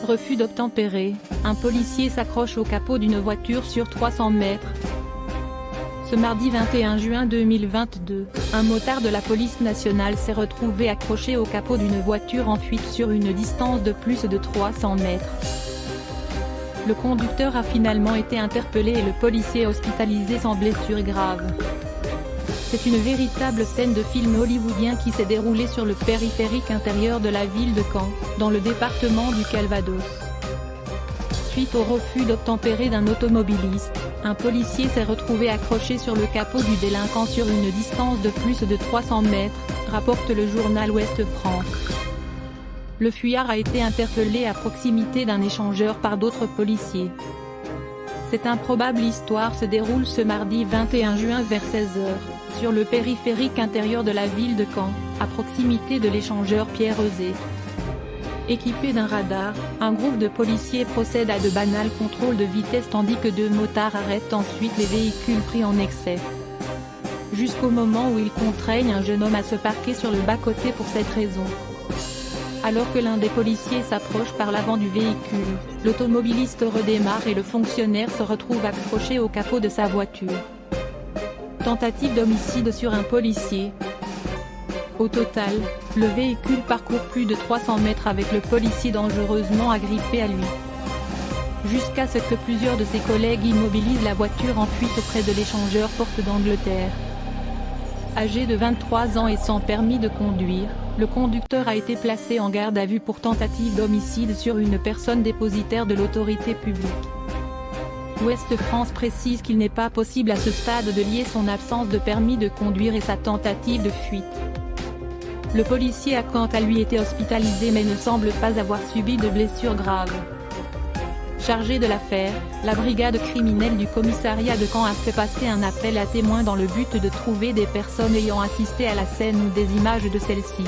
Refus d'obtempérer, un policier s'accroche au capot d'une voiture sur 300 mètres. Ce mardi 21 juin 2022, un motard de la police nationale s'est retrouvé accroché au capot d'une voiture en fuite sur une distance de plus de 300 mètres. Le conducteur a finalement été interpellé et le policier hospitalisé sans blessure grave. C'est une véritable scène de film hollywoodien qui s'est déroulée sur le périphérique intérieur de la ville de Caen, dans le département du Calvados. Suite au refus d'obtempérer d'un automobiliste, un policier s'est retrouvé accroché sur le capot du délinquant sur une distance de plus de 300 mètres, rapporte le journal Ouest France. Le fuyard a été interpellé à proximité d'un échangeur par d'autres policiers. Cette improbable histoire se déroule ce mardi 21 juin vers 16h, sur le périphérique intérieur de la ville de Caen, à proximité de l'échangeur Pierre-Euzé. Équipé d'un radar, un groupe de policiers procède à de banals contrôles de vitesse tandis que deux motards arrêtent ensuite les véhicules pris en excès. Jusqu'au moment où ils contraignent un jeune homme à se parquer sur le bas-côté pour cette raison. Alors que l'un des policiers s'approche par l'avant du véhicule, l'automobiliste redémarre et le fonctionnaire se retrouve accroché au capot de sa voiture. Tentative d'homicide sur un policier. Au total, le véhicule parcourt plus de 300 mètres avec le policier dangereusement agrippé à lui. Jusqu'à ce que plusieurs de ses collègues immobilisent la voiture en fuite auprès de l'échangeur Porte d'Angleterre. Âgé de 23 ans et sans permis de conduire, le conducteur a été placé en garde à vue pour tentative d'homicide sur une personne dépositaire de l'autorité publique. Ouest France précise qu'il n'est pas possible à ce stade de lier son absence de permis de conduire et sa tentative de fuite. Le policier a quant à lui été hospitalisé mais ne semble pas avoir subi de blessures graves. Chargé de l'affaire, la brigade criminelle du commissariat de Caen a fait passer un appel à témoins dans le but de trouver des personnes ayant assisté à la scène ou des images de celle-ci.